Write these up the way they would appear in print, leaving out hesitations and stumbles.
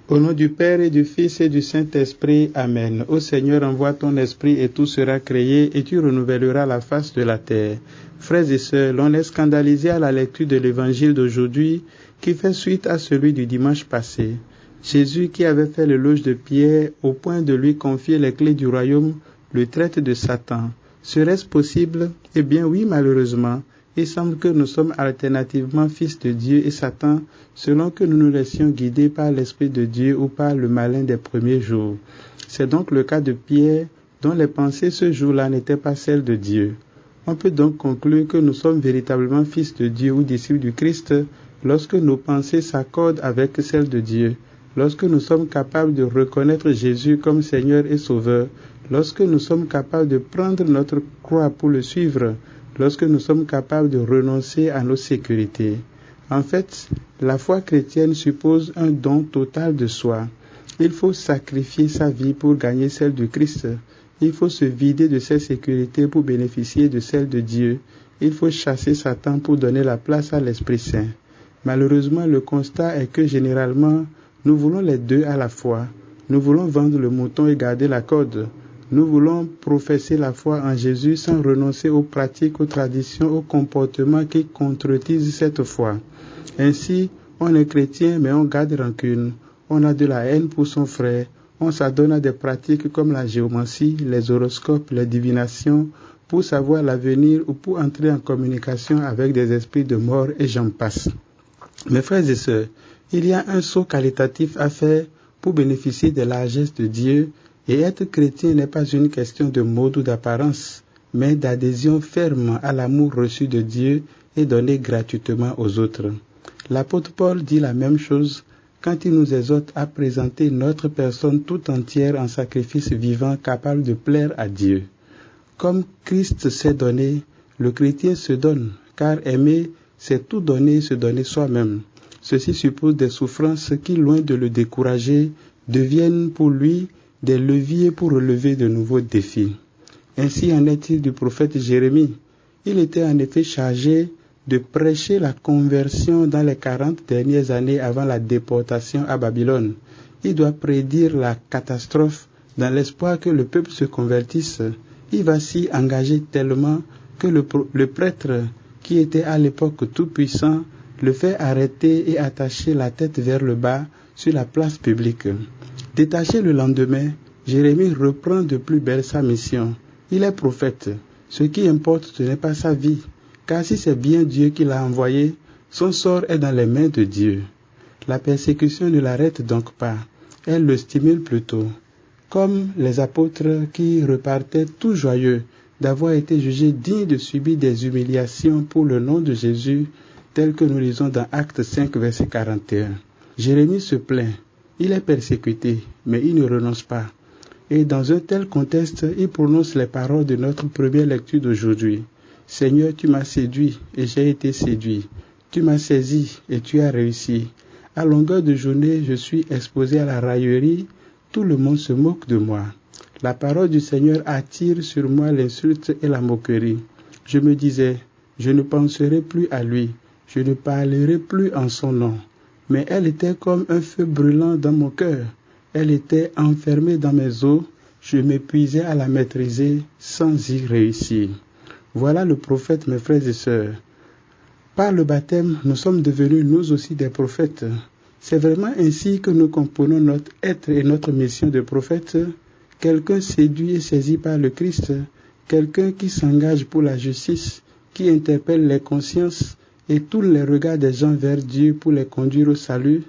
Au nom du Père et du Fils et du Saint-Esprit, Amen. Ô Seigneur, envoie ton esprit et tout sera créé et tu renouvelleras la face de la terre. Frères et sœurs, l'on est scandalisé à la lecture de l'évangile d'aujourd'hui qui fait suite à celui du dimanche passé. Jésus, qui avait fait l'éloge de Pierre au point de lui confier les clés du royaume, le traite de Satan. Serait-ce possible? Eh bien oui, malheureusement. Il semble que nous sommes alternativement fils de Dieu et Satan, selon que nous nous laissions guider par l'Esprit de Dieu ou par le malin des premiers jours. C'est donc le cas de Pierre, dont les pensées ce jour-là n'étaient pas celles de Dieu. On peut donc conclure que nous sommes véritablement fils de Dieu ou disciples du Christ lorsque nos pensées s'accordent avec celles de Dieu, lorsque nous sommes capables de reconnaître Jésus comme Seigneur et Sauveur, lorsque nous sommes capables de prendre notre croix pour le suivre, lorsque nous sommes capables de renoncer à nos sécurités. En fait, la foi chrétienne suppose un don total de soi. Il faut sacrifier sa vie pour gagner celle du Christ. Il faut se vider de ses sécurités pour bénéficier de celle de Dieu. Il faut chasser Satan pour donner la place à l'Esprit Saint. Malheureusement, le constat est que généralement, nous voulons les deux à la fois. Nous voulons vendre le mouton et garder la corde. Nous voulons professer la foi en Jésus sans renoncer aux pratiques, aux traditions, aux comportements qui contredisent cette foi. Ainsi, on est chrétien mais on garde rancune. On a de la haine pour son frère. On s'adonne à des pratiques comme la géomancie, les horoscopes, les divinations, pour savoir l'avenir ou pour entrer en communication avec des esprits de mort et j'en passe. Mes frères et sœurs, il y a un saut qualitatif à faire pour bénéficier des largesses de Dieu. Et être chrétien n'est pas une question de mode ou d'apparence, mais d'adhésion ferme à l'amour reçu de Dieu et donné gratuitement aux autres. L'apôtre Paul dit la même chose quand il nous exhorte à présenter notre personne tout entière en sacrifice vivant capable de plaire à Dieu. Comme Christ s'est donné, le chrétien se donne, car aimer, c'est tout donner et se donner soi-même. Ceci suppose des souffrances qui, loin de le décourager, deviennent pour lui des leviers pour relever de nouveaux défis. Ainsi en est-il du prophète Jérémie. Il était en effet chargé de prêcher la conversion dans les 40 dernières années avant la déportation à Babylone. Il doit prédire la catastrophe dans l'espoir que le peuple se convertisse. Il va s'y engager tellement que le prêtre, qui était à l'époque tout puissant, le fait arrêter et attacher la tête vers le bas sur la place publique. Détaché le lendemain, Jérémie reprend de plus belle sa mission. Il est prophète. Ce qui importe, ce n'est pas sa vie, car si c'est bien Dieu qui l'a envoyé, son sort est dans les mains de Dieu. La persécution ne l'arrête donc pas, elle le stimule plutôt. Comme les apôtres qui repartaient tout joyeux d'avoir été jugés dignes de subir des humiliations pour le nom de Jésus, tel que nous lisons dans Actes 5, verset 41. Jérémie se plaint. Il est persécuté, mais il ne renonce pas. Et dans un tel contexte, il prononce les paroles de notre première lecture d'aujourd'hui. Seigneur, tu m'as séduit et j'ai été séduit. Tu m'as saisi et tu as réussi. À longueur de journée, je suis exposé à la raillerie. Tout le monde se moque de moi. La parole du Seigneur attire sur moi l'insulte et la moquerie. Je me disais, je ne penserai plus à lui. Je ne parlerai plus en son nom. Mais elle était comme un feu brûlant dans mon cœur. Elle était enfermée dans mes os. Je m'épuisais à la maîtriser sans y réussir. Voilà le prophète, mes frères et sœurs. Par le baptême, nous sommes devenus nous aussi des prophètes. C'est vraiment ainsi que nous comprenons notre être et notre mission de prophète. Quelqu'un séduit et saisi par le Christ. Quelqu'un qui s'engage pour la justice, qui interpelle les consciences et tourne les regards des gens vers Dieu pour les conduire au salut.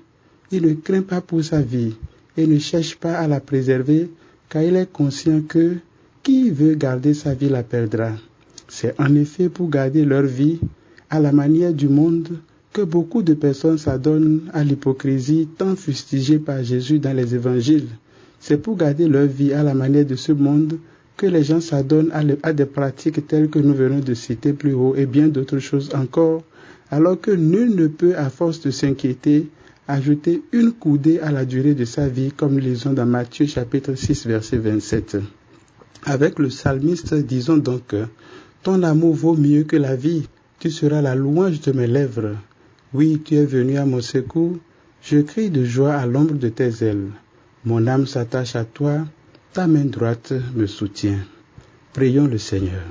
Il ne craint pas pour sa vie et ne cherche pas à la préserver, car il est conscient que qui veut garder sa vie la perdra. C'est en effet pour garder leur vie, à la manière du monde, que beaucoup de personnes s'adonnent à l'hypocrisie tant fustigée par Jésus dans les évangiles. C'est pour garder leur vie à la manière de ce monde que les gens s'adonnent à des pratiques telles que nous venons de citer plus haut et bien d'autres choses encore, alors que nul ne peut, à force de s'inquiéter, ajouter une coudée à la durée de sa vie, comme lisons dans Matthieu chapitre 6, verset 27. Avec le psalmiste, disons donc, ton amour vaut mieux que la vie, tu seras la louange de mes lèvres. Oui, tu es venu à mon secours, Je crie de joie à l'ombre de tes ailes. Mon âme s'attache à toi, ta main droite me soutient. Prions le Seigneur.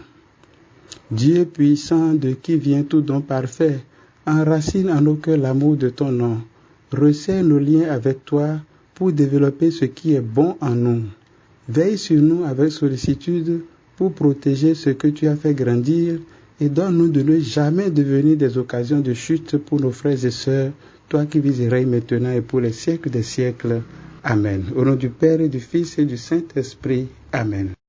Dieu puissant, de qui vient tout don parfait, enracine en nos cœurs l'amour de ton nom. Resserre nos liens avec toi pour développer ce qui est bon en nous. Veille sur nous avec sollicitude pour protéger ce que tu as fait grandir et donne-nous de ne jamais devenir des occasions de chute pour nos frères et sœurs, toi qui vis et règnes maintenant et pour les siècles des siècles. Amen. Au nom du Père et du Fils et du Saint-Esprit. Amen.